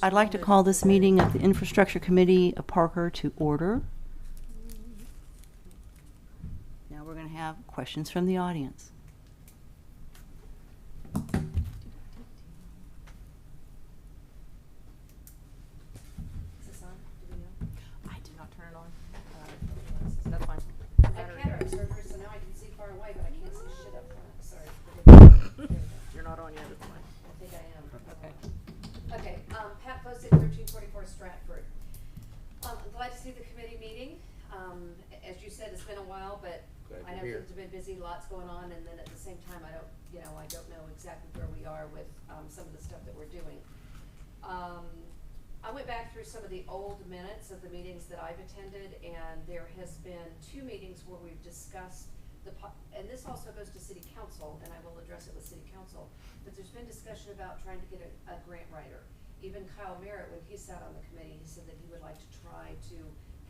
I'd like to call this meeting of the Infrastructure Committee of Parker to order. Now we're going to have questions from the audience. Is this on? Do we know? I did not turn it on. That's fine. I had cataract surgery, so now I can see far away, but I can't see shit up front. Sorry. You're not on yet, it's fine. I think I am. Okay. Okay, Pat Posick, 1344 Stratford. I'm glad to see the committee meeting. As you said, it's been a while, but Glad I know you're here. things have been busy, lots going on, and then at the same time, I don't know exactly where we are with, some of the stuff that we're doing. I went back through some of the old minutes of the meetings that I've attended, and there has been 2 meetings where we've discussed and this also goes to city council, and I will address it with city council, but there's been discussion about trying to get a grant writer. Even Kyle Merritt, when he sat on the committee, he said that he would like to try to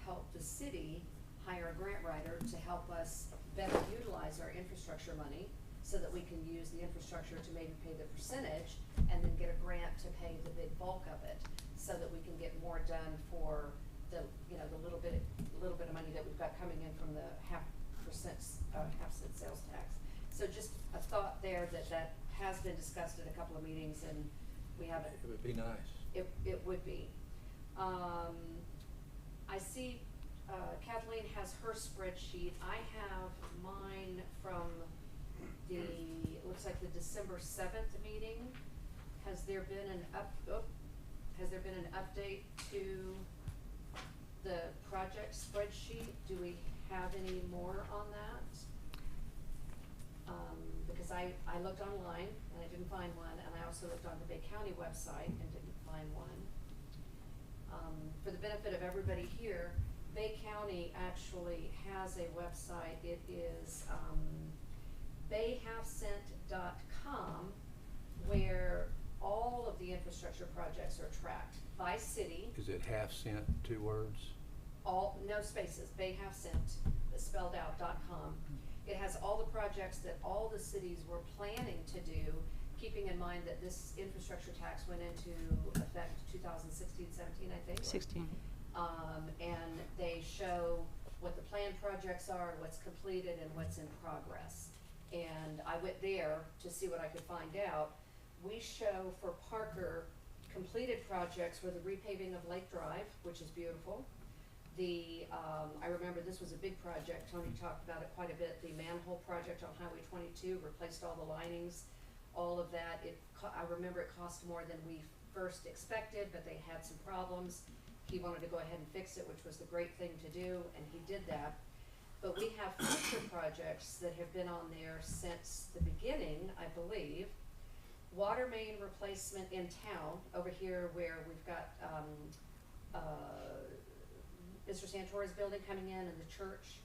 help the city hire a grant writer to help us better utilize our infrastructure money so that we can use the infrastructure to maybe pay the percentage and then get a grant to pay the big bulk of it so that we can get more done for the little bit of money that we've got coming in from the half cent sales tax. So just a thought there that has been discussed at a couple of meetings, and we haven't. It would be nice. It would be. I see Kathleen has her spreadsheet. I have mine from it looks like the December 7th meeting. Has there been an update to the project spreadsheet? Do we have any more on that? Because I looked online and I didn't find one, and I also looked on the Bay County website and didn't find one. For the benefit of everybody here, Bay County actually has a website. It is bayhalfcent.com, where all of the infrastructure projects are tracked by city. Is it half cent, 2 words? No spaces, bayhalfcent, spelled out, .com. It has all the projects that all the cities were planning to do, keeping in mind that this infrastructure tax went into effect 2016-17, I think. 16. And they show what the planned projects are, what's completed, and what's in progress. And I went there to see what I could find out. We show for Parker completed projects were the repaving of Lake Drive, which is beautiful. I remember this was a big project. Tony talked about it quite a bit. The manhole project on Highway 22 replaced all the linings, all of that. I remember it cost more than we first expected, but they had some problems. He wanted to go ahead and fix it, which was the great thing to do, and he did that. But we have future projects that have been on there since the beginning, I believe. Water main replacement in town, over here where we've got Mr. Santora's building coming in and the church.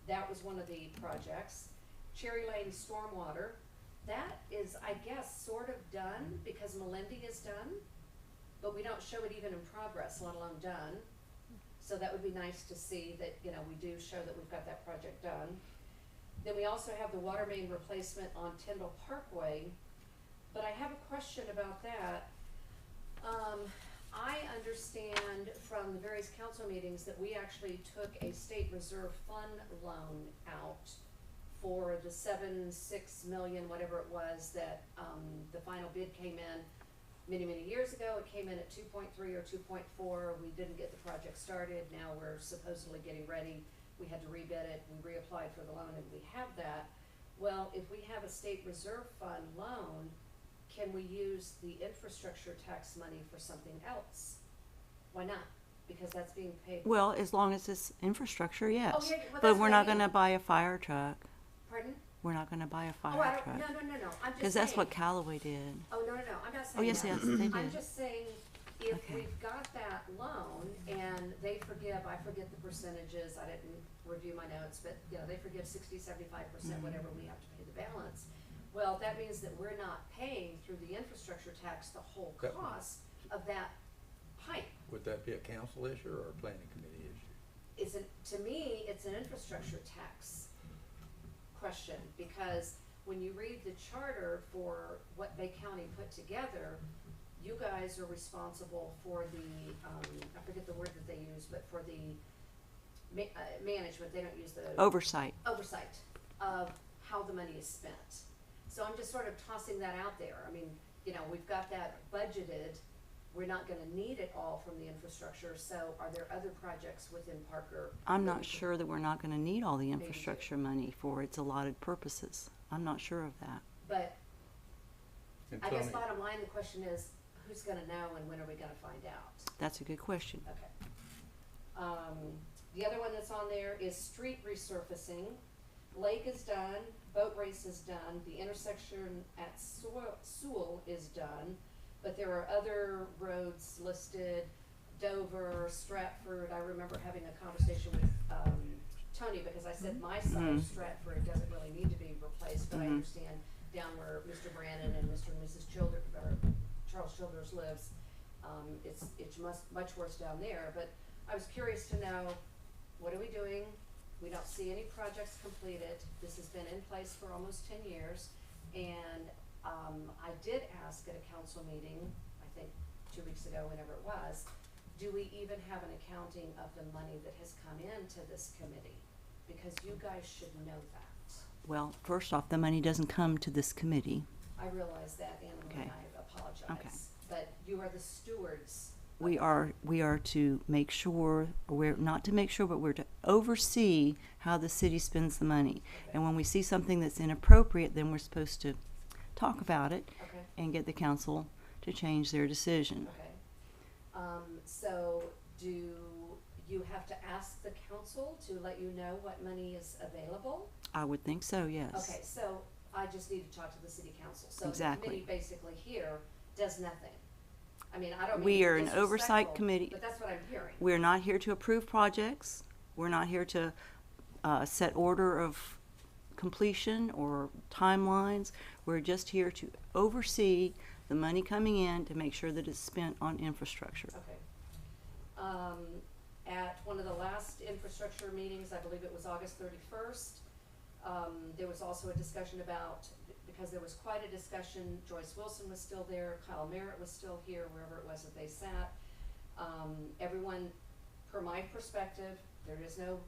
That was one of the projects. Cherry Lane stormwater. That is, I guess, sort of done because Melindy is done, but we don't show it even in progress, let alone done. So that would be nice to see that, we do show that we've got that project done. Then we also have the water main replacement on Tyndall Parkway, but I have a question about that. I understand from the various council meetings that we actually took a state reserve fund loan out for the 7-6 million, whatever it was, that the final bid came in many years ago. It came in at 2.3 or 2.4. We didn't get the project started. Now we're supposedly getting ready. We had to rebid it. We reapplied for the loan, and we have that. Well, if we have a state reserve fund loan, can we use the infrastructure tax money for something else? Why not? Because that's being paid. Well, as long as it's infrastructure, yes. Oh, yeah, well, but that's we're what I not mean. going to buy a fire truck. Pardon? We're not going to buy a fire Oh, I don't, truck. no. I'm just Because that's saying. what Callaway did. Oh, no. I'm not saying Oh, yes, that. yes, they I'm did. just saying, if Okay. we've got that loan and they forgive, I forget the percentages, I didn't review my notes, but, they forgive 60, 75%, whatever we have to pay the balance. Well, that means that we're not paying through the infrastructure tax the whole That- cost of that pipe. Would that be a council issue or a planning committee issue? To me, it's an infrastructure tax question, because when you read the charter for what Bay County put together, you guys are responsible for the, I forget the word that they use, but for the management, they don't use the Oversight. oversight of how the money is spent. So I'm just sort of tossing that out there. I mean, you know, we've got that budgeted. We're not gonna need it all from the infrastructure, so are there other projects within Parker? I'm that not we could- sure that we're not gonna need all the do. infrastructure money for its allotted purposes. I'm not sure of that. But And I guess Tony, bottom line, the question is, who's gonna know and when are we gonna find out? That's a good question. Okay. The other one that's on there is street resurfacing. Lake is done, boat race is done, the intersection at Sewell is done, but there are other roads listed, Dover, Stratford. I remember having a conversation with, Tony, because I said my side of Stratford doesn't really need to be replaced, but I understand down where Mr. Brannon and Mr. and Mrs. Childers, or Charles Childers lives, it's much worse down there, but I was curious to know, what are we doing? We don't see any projects completed. This has been in place for almost 10 years. And I did ask at a council meeting, I think 2 weeks ago, whenever it was, do we even have an accounting of the money that has come into this committee? Because you guys should know that. Well, first off, the money doesn't come to this committee. I realize that, Anna, and Okay. I apologize. Okay. But you are the stewards. of We it. are to make sure, we're not to make sure, but we're to oversee how the city spends the money. And when we see something that's inappropriate, then we're supposed to talk about it Okay. and get the council to change their decision. Okay. So do you have to ask the council to let you know what money is available? I would think so, yes. Okay, so I just need to talk to the city council. So the Exactly. committee basically here does nothing. I mean, I don't mean We to are be an oversight disrespectful, committee. but that's what I'm hearing. We're not here to approve projects. We're not here to set order of completion or timelines. We're just here to oversee the money coming in to make sure that it's spent on infrastructure. Okay. At one of the last infrastructure meetings, I believe it was August 31st, there was also a discussion about, because there was quite a discussion, Joyce Wilson was still there, Kyle Merritt was still here, wherever it was that they sat. Everyone, per my perspective, there is no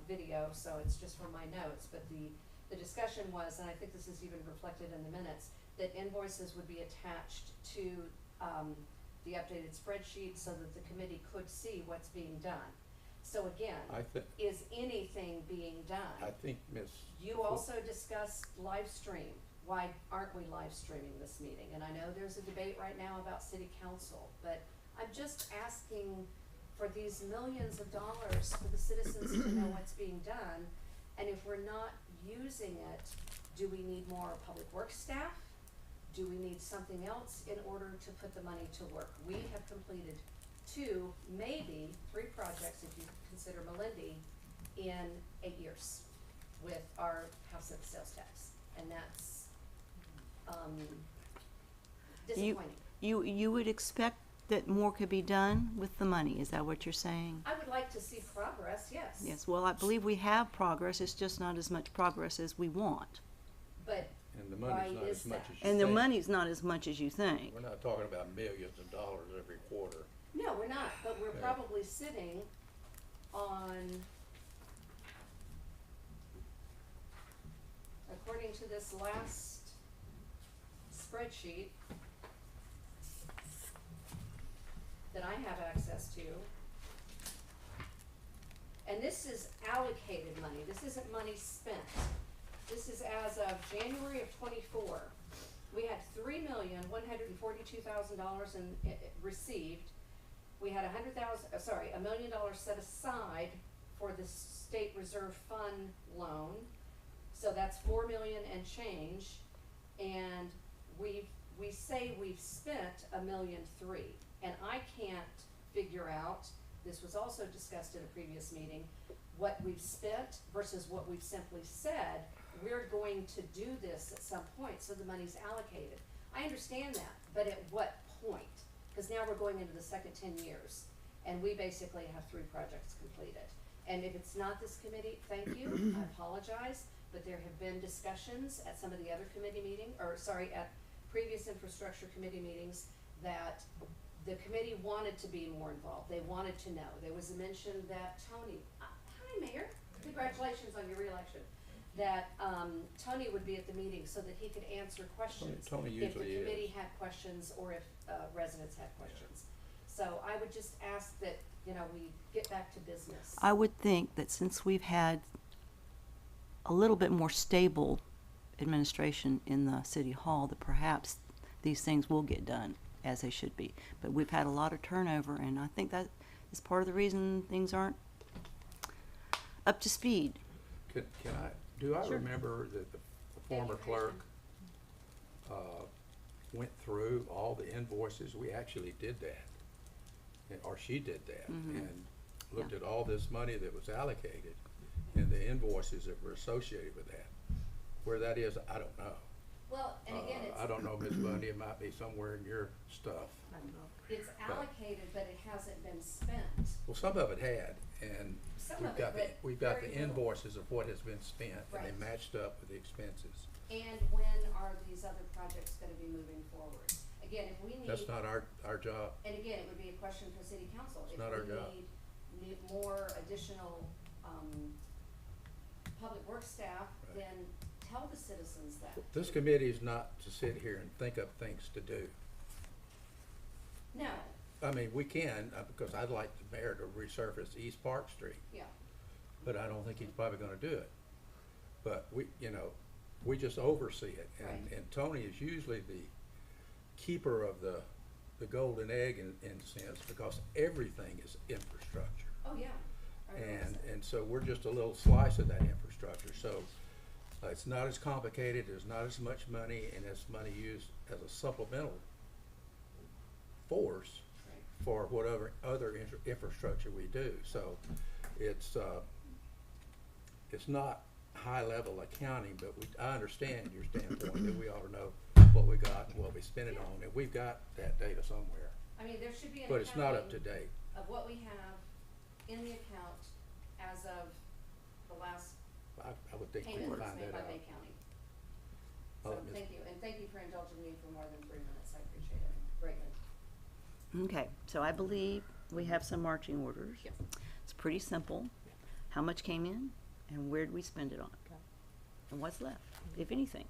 video, so it's just from my notes, but the discussion was, and I think this is even reflected in the minutes, that invoices would be attached to the updated spreadsheet so that the committee could see what's being done. So again, is anything being done? I think Ms. You also discussed live stream. Why aren't we live streaming this meeting? And I know there's a debate right now about city council, but I'm just asking for these millions of dollars for the citizens to know what's being done. And if we're not using it, do we need more public works staff? Do we need something else in order to put the money to work? We have completed 2, maybe 3 projects, if you consider Melindy, in 8 years with our house of sales tax. And that's disappointing. You would expect that more could be done with the money. Is that what you're saying? I would like to see progress, yes. Yes, well, I believe we have progress. It's just not as much progress as we want. But And the why money's not is as much that? as you And the think. money's not as much as you think. We're not talking about millions of dollars every quarter. no, we're not, but we're Yeah. probably sitting on, according to this last spreadsheet that I have access to, and this is allocated money, this isn't money spent. This is as of January of '24. We had $3,142,000 received. We had $1 million set aside for the state reserve fund loan. So that's 4 million and change. And we say we've spent $1.3 million. And I can't figure out, this was also discussed at a previous meeting, what we've spent versus what we've simply said, we're going to do this at some point, so the money's allocated. I understand that, but at what point? Because now we're going into the second 10 years, and we basically have 3 projects completed. And if it's not this committee, thank you, I apologize, but there have been discussions at some of the other committee meetings, at previous infrastructure committee meetings, that the committee wanted to be more involved. They wanted to know. There was a mention that Tony, hi, Mayor, congratulations on your reelection. That, Tony would be at the meeting so that he could answer questions. Tony If the usually is. committee had questions or if, residents had questions. So I would just ask that, you know, we get back to business. I would think that since we've had a little bit more stable administration in the city hall, that perhaps these things will get done as they should be. But we've had a lot of turnover, and I think that is part of the reason things aren't up to speed. Do I Sure. remember that the former Thank you, clerk, went through all the invoices? We actually did that, or she did that, Mhm. and looked at all this money that was allocated and the invoices that were associated with that. Where that is, I don't know. Well, and again, I don't know, Ms. Bundy, it might be somewhere in your stuff. I don't know. it's allocated, but it hasn't been spent. Well, some of it had, and Some we've of got it, the, but we've got the very little. invoices of what has been spent, and Right. they matched up with the expenses. And when are these other projects gonna be moving forward? Again, if we need. That's not our job. And again, it would be a question for city council. It's not our job. If we need more additional, public works staff, Right. then tell the citizens that. This committee is not to sit here and think up things to do. No, I mean, we can, because I'd like the mayor to resurface East Park Street, yeah, but I don't think he's probably gonna do it. But we, you know, we just oversee it, Right. and Tony is usually the keeper of the golden egg in a sense, because everything is infrastructure. oh, yeah. I realize that. And so we're just a little slice of that infrastructure, so it's not as complicated, there's not as much money, and it's money used as a supplemental force Right. for whatever other infrastructure we do. So it's not high-level accounting, but I understand your standpoint that we ought to know what we got and what we spent it on, and we've got that data somewhere, I mean, there should be an but it's not up to accounting date. of what we have in the account as of the last I would think we payment would was find made that by out. Bay County. I'll So let Ms. thank you, and thank you for indulging me for more than 3 minutes. I appreciate it greatly. Okay, so I believe we have some marching orders. Yes. It's pretty simple. How much came in and where did we spend it on? Okay. And what's left, if anything?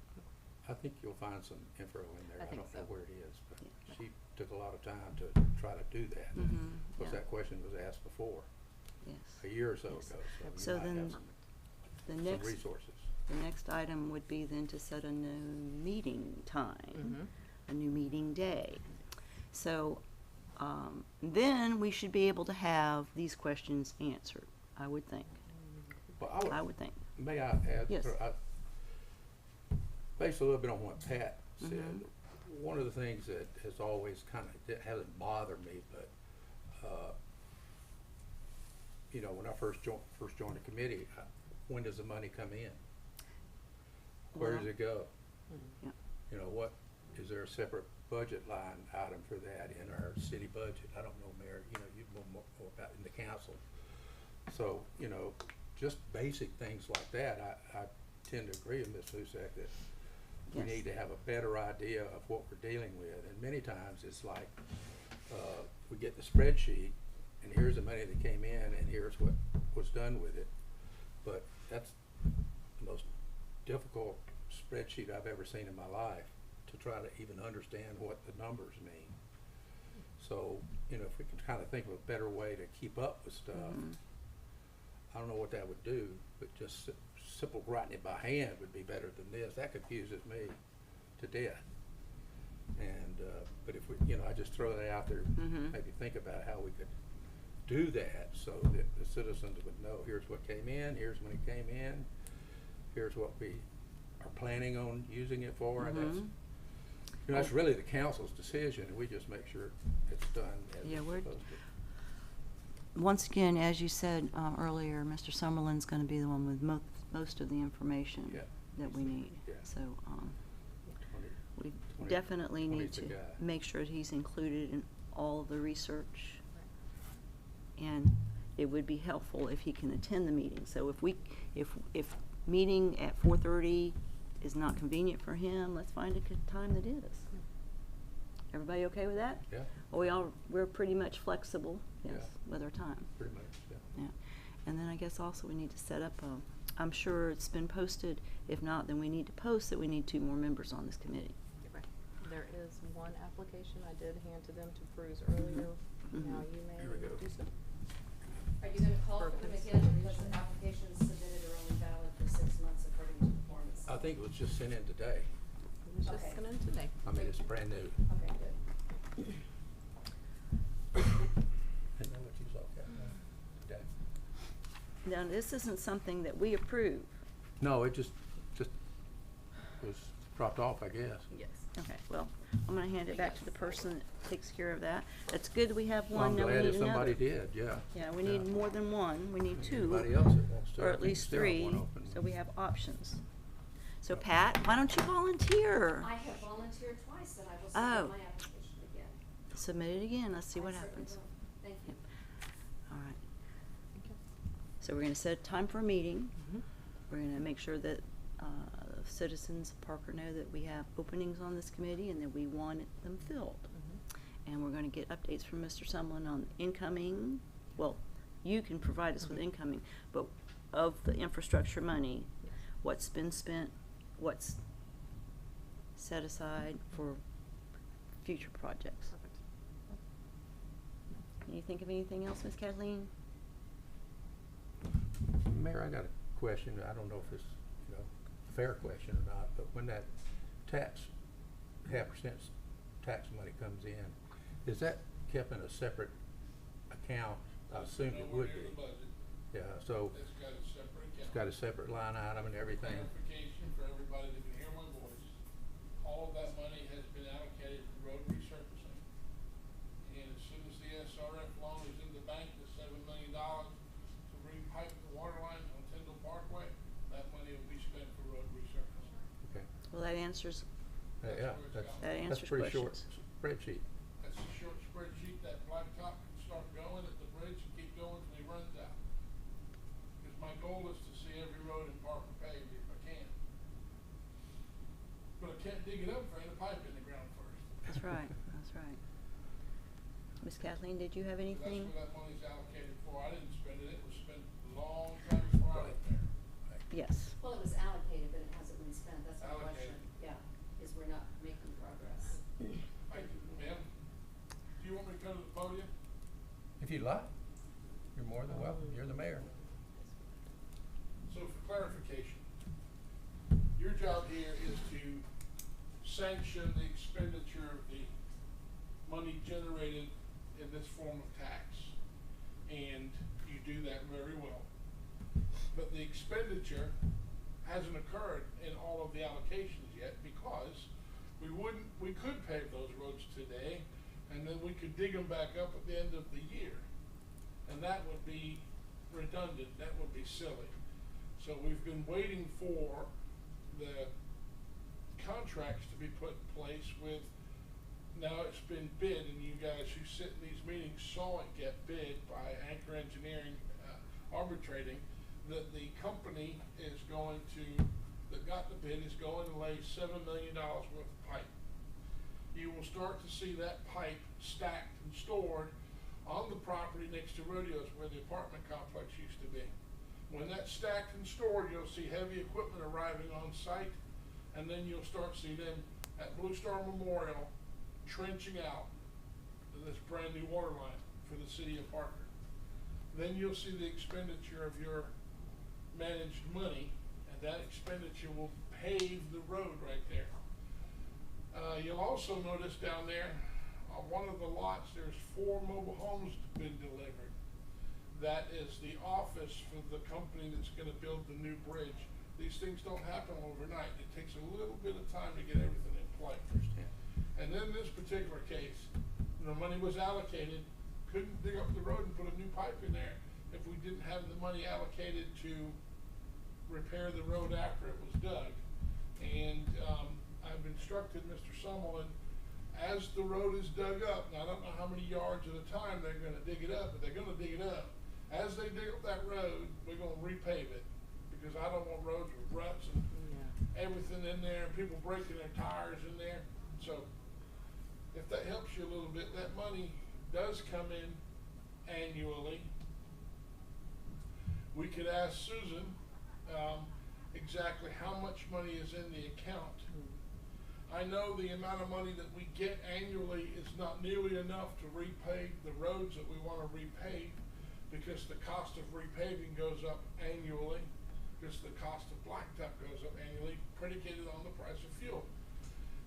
I think you'll find some info in there. I I think don't know so. where it is, but Yeah. she took a lot of time to try to do that. Mhm, Because yeah. that question was asked before, Yes. a year or so Yes. ago, so So you might then have The some next, resources. the next item would be then to set a new meeting time, Mhm. a new meeting day. So, then we should be able to have these questions answered, I would think. Well, I would think. may I add, Yes. based a little bit on what Pat said, Mhm. one of the things that has always kind of, that hasn't bothered me, but, you know, when I first joined the committee, when does the money come in? Where does Well, it go? Yeah. You know, is there a separate budget line item for that in our city budget? I don't know, Mayor, you know, you know more about in the council. So, you know, just basic things like that, I tend to agree with Ms. Husak that we Yes. need to have a better idea of what we're dealing with. And many times it's like, we get the spreadsheet and here's the money that came in and here's what was done with it. But that's the most difficult spreadsheet I've ever seen in my life, to try to even understand what the numbers mean. So, you know, if we can kind of think of a better way to keep up with stuff, Mhm. I don't know what that would do, but just simple writing it by hand would be better than this. That confuses me to death. And, but if we, you know, I just throw that out there, Mhm. maybe think about how we could do that so that the citizens would know, here's what came in, here's when it came in, here's what we are planning on using it for, and that's, Mhm. you know, that's really the council's decision, and we just make sure it's done as Yeah, it's we're- supposed to. Once again, as you said earlier, Mr. Summerlin's going to be the one with most of the information Yeah. that we need. Yeah. So Tony- we 20 definitely need 20's the to guy. make sure that he's included in all of the research. And it would be helpful if he can attend the meeting. So if meeting at 4:30 is not convenient for him, let's find a good time that is. Everybody okay with that? Yeah, Well, we're pretty much flexible, yes, Yeah. with our time. pretty much, yeah. Yeah, and then I guess also we need to set up I'm sure it's been posted. If not, then we need to post that we need 2 more members on this committee. Right. There is one application I did hand to them to peruse earlier. Mhm. Now you may Here we go. do so. Are you gonna call for them again, because Consideration. the applications submitted are only valid for 6 months according to the form itself? I think it was just sent in today. It was just Okay. sent in today. I mean, it's brand new. Okay, good. Didn't know what you was all got today. Now, this isn't something that we approve. No, it just was dropped off, I guess. Yes. Okay, well, I'm gonna hand it back to the person that takes care of that. It's good we have Well, one, I'm now we glad need if somebody another. did, yeah. Yeah, we need more than one, we need 2. Anybody else that wants to, Or I at think least still have 3, one open. so we have options. So Pat, why don't you volunteer? I have volunteered twice, and I will Oh. submit my application again. Submit it again, let's see I what certainly happens. will. Thank you. All right, Okay. so we're gonna set time for a meeting. Mhm. We're gonna make sure that, citizens of Parker know that we have openings on this committee and that we want them filled. Mhm. And we're gonna get updates from Mr. Sumlin on incoming, well, you can provide us with Mhm. incoming, but of the infrastructure money, Yes. what's been spent, what's set aside for future projects. Perfect. Can you think of anything else, Ms. Kathleen? Mayor, I got a question. I don't know if it's, you know, a fair question or not, but when that tax, 0.5% tax money comes in, is that kept in a separate account? I assume it would Nowhere near be. the budget. Yeah, so It's got a separate account. it's got a separate line item and everything. Clarification for everybody that can hear my voice. All of that money has been allocated to road resurfacing. And as soon as the SRF loan is in the bank, the $7 million to repipe the water lines on Tyndall Parkway, that money will be spent for road resurfacing. Okay. Well, that answers, That's Yeah, where it's that's, going. That that's answers pretty short questions. spreadsheet. That's a short spreadsheet. That blacktop can start going at the bridge and keep going till he runs out. Because my goal is to see every road in Parker paved if I can. But I can't dig it up if I ain't a pipe in the ground first. That's right, that's right. Ms. Kathleen, did you have That's anything? what that money's allocated for. I didn't spend it. It was spent a long time before I was there. Yes. Well, it was allocated, but it hasn't been spent, that's my question. Allocated. Yeah, is we're not making progress. Ma'am, do you want me to come to the podium? If you'd like, you're more than welcome. You're the mayor. So for clarification, your job here is to sanction the expenditure of the money generated in this form of tax. And you do that very well. But the expenditure hasn't occurred in all of the allocations yet because we could pave those roads today and then we could dig them back up at the end of the year. And that would be redundant, that would be silly. So we've been waiting for the contracts to be put in place with, now it's been bid, and you guys who sit in these meetings saw it get bid by Anchor Engineering arbitrating, that the company is going to, that got the bid, is going to lay $7 million worth of pipe. You will start to see that pipe stacked and stored on the property next to Rodeos where the apartment complex used to be. When that's stacked and stored, you'll see heavy equipment arriving on site, and then you'll start to see them at Blue Star Memorial trenching out this brand new water line for the city of Parker. Then you'll see the expenditure of your managed money, and that expenditure will pave the road right there. You'll also notice down there, on one of the lots, there's 4 mobile homes been delivered. That is the office for the company that's gonna build the new bridge. These things don't happen overnight. It takes a little bit of time to get everything in place. And in this particular case, the money was allocated, couldn't dig up the road and put a new pipe in there if we didn't have the money allocated to repair the road after it was dug. And I've instructed Mr. Summerlin, as the road is dug up, now I don't know how many yards at a time they're gonna dig it up, but they're gonna dig it up. As they dig up that road, we're gonna repave it, because I don't want roads with ruts and Yeah. everything in there, and people breaking their tires in there. So if that helps you a little bit, that money does come in annually. We could ask Susan, exactly how much money is in the account. I know the amount of money that we get annually is not nearly enough to repave the roads that we wanna repave, because the cost of repaving goes up annually, because the cost of blacktop goes up annually, predicated on the price of fuel.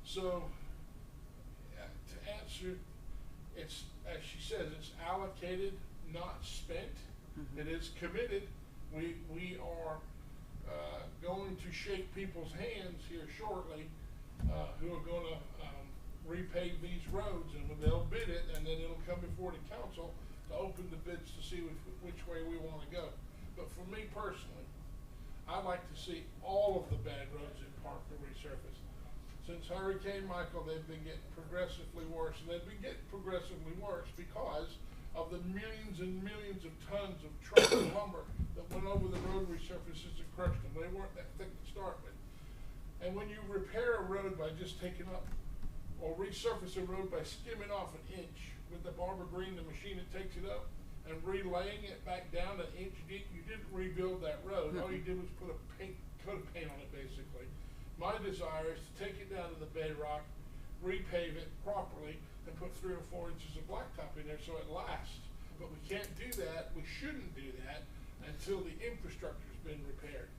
So, to answer, it's, as she says, it's allocated, not spent. It is committed. We are, going to shake people's hands here shortly, who are gonna, repave these roads, and they'll bid it, and then it'll come before the council to open the bids to see which way we wanna go. But for me personally, I'd like to see all of the bad roads in Parkville resurfaced. Since Hurricane Michael, they've been getting progressively worse, and they've been getting progressively worse because of the millions and millions of tons of truck and lumber that went over the road resurfaces and crushed them. They weren't that thick to start with. And when you repair a road by just taking up, or resurface a road by skimming off an inch with the Barber Green, the machine that takes it up, and relaying it back down an inch deep, you didn't rebuild that road. All you did was put a coat of paint on it, basically. My desire is to take it down to the bedrock, repave it properly, and put 3 or 4 inches of blacktop in there so it lasts. But we can't do that, we shouldn't do that, until the infrastructure's been repaired.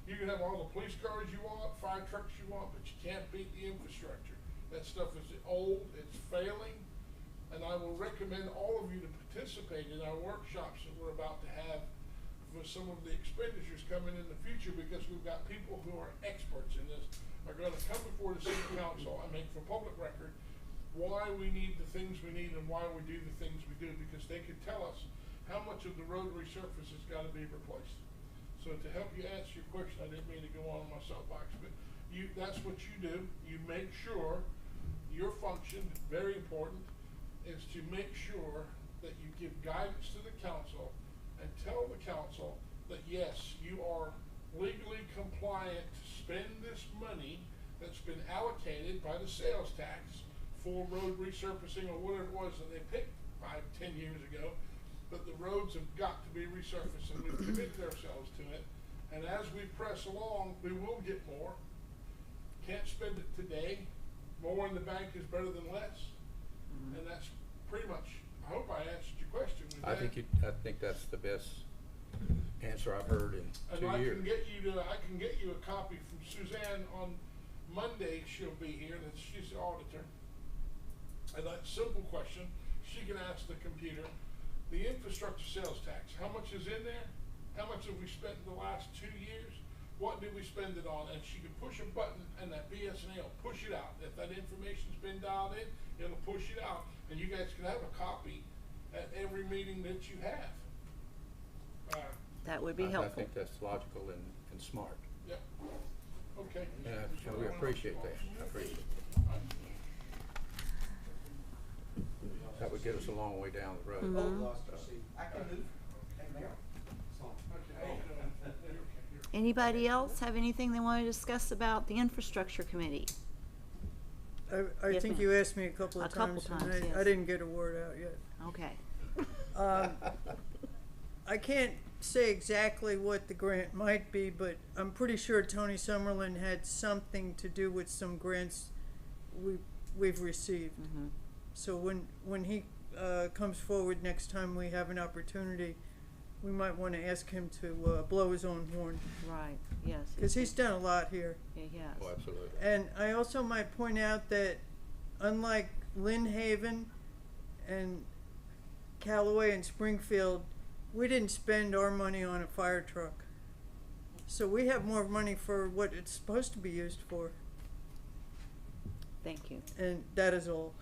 You can have all the police cars you want, fire trucks you want, but you can't beat the infrastructure. That stuff is old, it's failing, and I will recommend all of you to participate in our workshops that we're about to have for some of the expenditures coming in the future, because we've got people who are experts in this, are gonna come before the city council and make for public record why we need the things we need and why we do the things we do, because they could tell us how much of the road resurface has gotta be replaced. So to help you answer your question, I didn't mean to go on my soapbox, but that's what you do. You make sure your function, very important, is to make sure that you give guidance to the council and tell the council that yes, you are legally compliant to spend this money that's been allocated by the sales tax for road resurfacing or whatever it was that they picked 5-10 years ago. But the roads have got to be resurfaced, and we've committed ourselves to it. And as we press along, we will get more. Can't spend it today. More in the bank is better than less. And that's pretty much, I hope I answered your question with that. I think that's the best answer I've heard in 2 years. And I can get you a copy from Suzanne on Monday. She'll be here, and she's the auditor. And that simple question, she can ask the computer, the infrastructure sales tax, how much is in there? How much have we spent in the last 2 years? What did we spend it on? And she can push a button and that BS&A will push it out. If that information's been dialed in, it'll push it out. And you guys can have a copy at every meeting that you have. That would be I helpful. think that's logical and smart. Yep. Okay. And we appreciate that. I appreciate that. That would get us a long way down the road. I can move. Hey, Mayor. Anybody else have anything they want to discuss about the infrastructure committee? I Yes, think ma'am. you asked me a couple of A couple times, times, and yes. I didn't get a word out yet. Okay. I can't say exactly what the grant might be, but I'm pretty sure Tony Summerlin had something to do with some grants we've received. So when he comes forward next time we have an opportunity, we might want to ask him to blow his own horn, Right, yes. because he's done a lot here. Yeah, he has. Oh, absolutely. And I also might point out that unlike Lynn Haven and Callaway and Springfield, we didn't spend our money on a fire truck. So we have more money for what it's supposed to be used for, Thank you, and that is all.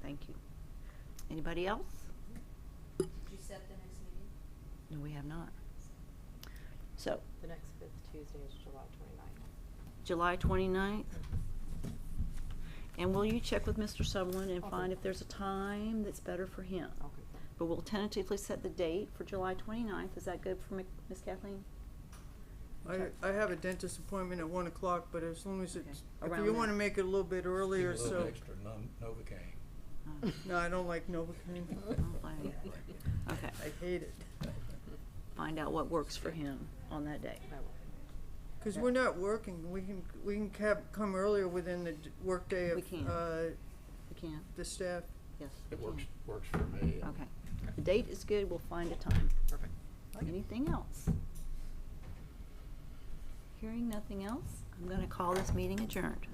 thank you. Anybody else? Did you set the next meeting? No, we have not. So, The next fifth Tuesday is July 29th. July 29th? And will you check with Mr. Summerlin and Okay. find if there's a time that's better for him? Okay. But we'll tentatively set the date for July 29th. Is that good for Miss Kathleen? Okay. I have a dentist appointment at 1 o'clock, but as long as Okay. it's, if Around you that. want to make it a little bit earlier, Give a so. little extra Novocaine. No, I don't like Novocaine. Don't blame you. Okay, I hate it. find out what works for him on that day. I will. Cause we're not working, we can come earlier within the workday We of, can. We can, the staff. yes. It we works for me. can. Okay, the date is good, we'll find a time. Perfect. Anything else? Hearing nothing else, I'm gonna call this meeting adjourned.